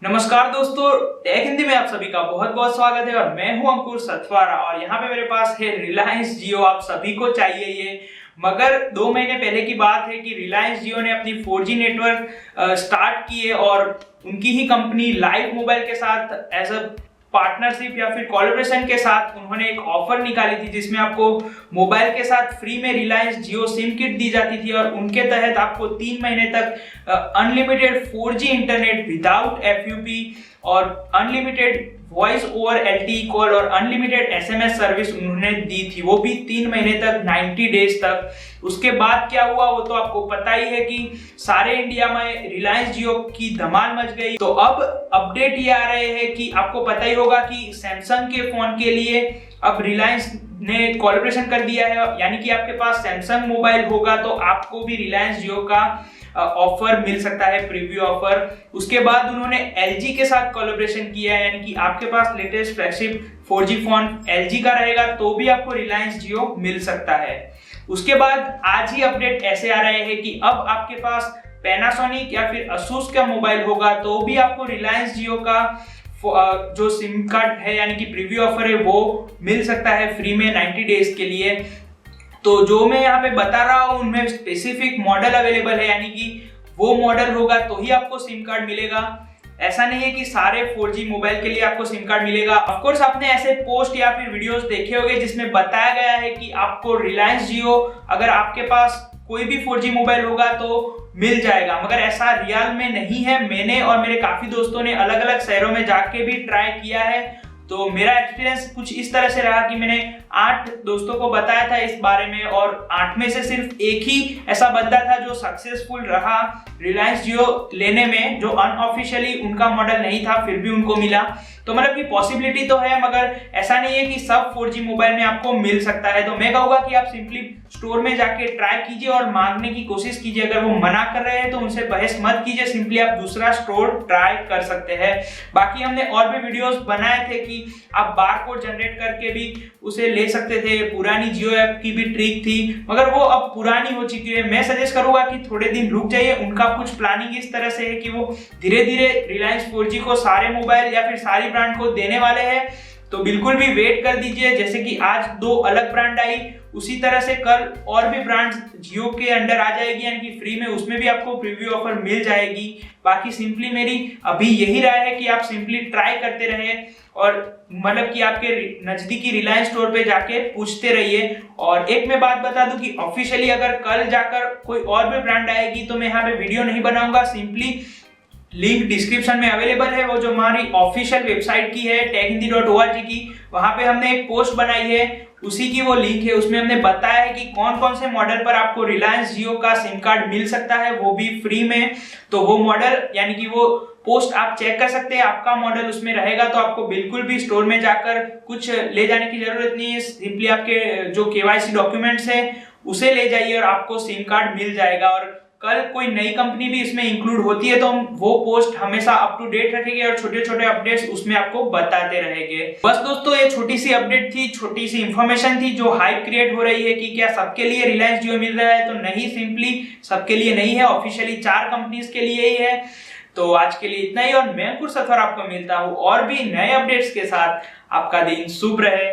नमस्कार दोस्तों, टेक हिंदी में आप सभी का बहुत बहुत स्वागत है और मैं हूं अंकुर सतवारा। और यहाँ पे मेरे पास है रिलायंस जियो। आप सभी को चाहिए ये, मगर 2 महीने पहले की बात है कि रिलायंस जियो ने अपनी 4G नेटवर्क स्टार्ट की है और उनकी ही कंपनी लाइव मोबाइल के साथ एज अ पार्टनरशिप या फिर कोलैबोरेशन के साथ उन्होंने एक ऑफर निकाली थी जिसमें आपको मोबाइल के साथ फ्री में रिलायंस जियो सिम किट दी जाती थी और उनके तहत आपको 3 महीने तक unlimited 4G internet without FUP और unlimited voice over LTE call और अनलिमिटेड SMS सर्विस उन्होंने दी थी, वो भी 3 महीने तक, 90 डेज तक। उसके बाद क्या हुआ वो तो आपको पता ही है कि सारे इंडिया में रिलायंस जियो की धमाल मच गई। तो अब अपडेट ये आ रहे हैं कि आपको पता ही होगा कि सैमसंग के फोन के लिए अब रिलायंस ने कोलैबोरेशन कर दिया है, यानी कि आपके पास सैमसंग मोबाइल होगा तो आपको भी रिलायंस जियो का ऑफर मिल सकता है, प्रीव्यू ऑफर। उसके बाद उन्होंने LG के साथ कोलैबोरेशन किया है, यानी कि आपके पास latest flagship 4G phone LG का रहेगा तो भी आपको रिलायंस जियो मिल सकता है। उसके बाद आज ही अपडेट ऐसे आ रहे हैं कि अब आपके पास पैनासोनिक या फिर असूस का मोबाइल होगा तो भी आपको रिलायंस जियो का जो सिम कार्ड है यानी कि प्रीव्यू ऑफर है वो मिल सकता है फ्री में 90 डेज के लिए। तो जो मैं यहाँ पे बता रहा हूँ उनमें स्पेसिफिक मॉडल अवेलेबल है, यानी कि वो मॉडल होगा तो ही आपको सिम कार्ड मिलेगा। ऐसा नहीं है कि सारे 4G मोबाइल के लिए आपको सिम कार्ड मिलेगा। ऑफ कोर्स आपने ऐसे पोस्ट या फिर वीडियोस देखे होंगे जिसमें बताया गया है कि आपको रिलायंस जियो अगर आपके पास कोई भी 4G मोबाइल होगा तो मिल जाएगा, मगर ऐसा रियल में नहीं है। मैंने और मेरे काफी दोस्तों ने अलग अलग शहरों में जाके भी ट्राई किया है, तो मेरा एक्सपीरियंस कुछ इस तरह से रहा कि मैंने 8 दोस्तों को बताया था इस बारे में और 8 में से सिर्फ एक ही ऐसा बंदा था जो सक्सेसफुल रहा रिलायंस जियो लेने में, जो अनऑफिशियली उनका मॉडल नहीं था फिर भी उनको मिला। तो मतलब कि पॉसिबिलिटी तो है, मगर ऐसा नहीं है कि सब 4G मोबाइल में आपको मिल सकता है। तो मैं कहूँगा कि आप सिंपली स्टोर में जाके ट्राई कीजिए और मांगने की कोशिश कीजिए। अगर वो मना कर रहे हैं तो उनसे बहस मत कीजिए, सिंपली आप दूसरा स्टोर ट्राई कर सकते हैं। बाकी हमने और भी वीडियोस बनाए थे कि आप बारकोड जनरेट करके भी उसे ले सकते थे, पुरानी जियो ऐप की भी ट्रिक थी, मगर वो अब पुरानी हो चुकी है। मैं सजेस्ट करूंगा कि थोड़े दिन रुक जाइए। उनका कुछ प्लानिंग इस तरह से है कि वो धीरे धीरे रिलायंस 4G को सारे मोबाइल या फिर सारी ब्रांड को देने वाले हैं, तो बिल्कुल भी वेट कर दीजिए। जैसे कि आज 2 अलग ब्रांड आई, उसी तरह से कल और भी ब्रांड्स जियो के अंडर आ जाएगी, यानी कि फ्री में, उसमें भी आपको प्रीव्यू ऑफर मिल जाएगी। बाकी सिंपली मेरी अभी यही राय है कि आप सिंपली ट्राई करते रहे और मतलब कि आपके नजदीकी रिलायंस स्टोर पे जाके पूछते रहिए। और एक मैं बात बता दूं कि ऑफिशियली अगर कल जाकर कोई और भी ब्रांड आएगी तो मैं यहाँ पे वीडियो नहीं बनाऊंगा, सिंपली लिंक डिस्क्रिप्शन में अवेलेबल है, वो जो हमारी ऑफिशियल वेबसाइट की है techhindi.org की, वहां पे हमने एक पोस्ट बनाई है, उसी की वो लिंक है। उसमें हमने बताया है कि कौन कौन से मॉडल पर आपको रिलायंस जियो का सिम कार्ड मिल सकता है, वो भी फ्री में। तो वो मॉडल यानी कि वो पोस्ट आप चेक कर सकते हैं, आपका मॉडल उसमें रहेगा तो आपको बिल्कुल भी स्टोर में जाकर कुछ ले जाने की जरूरत नहीं है। सिंपली आपके जो KYC डॉक्यूमेंट्स है उसे ले जाइए और आपको सिम कार्ड मिल जाएगा। और कल कोई नई कंपनी भी इसमें इंक्लूड होती है तो हम वो पोस्ट हमेशा अप टू डेट रखेंगे और छोटे छोटे अपडेट्स उसमें आपको बताते रहेंगे। बस दोस्तों, ये छोटी सी अपडेट थी, छोटी सी इंफॉर्मेशन थी जो हाइप क्रिएट हो रही है कि क्या सबके लिए रिलायंस जियो मिल रहा है। तो नहीं, सिंपली सबके लिए नहीं है, ऑफिशियली 4 कंपनीज के लिए ही है। तो आज के लिए इतना ही और मैं अंकुर सतवारा आपको मिलता हूँ और भी नए अपडेट्स के साथ। आपका दिन शुभ रहे।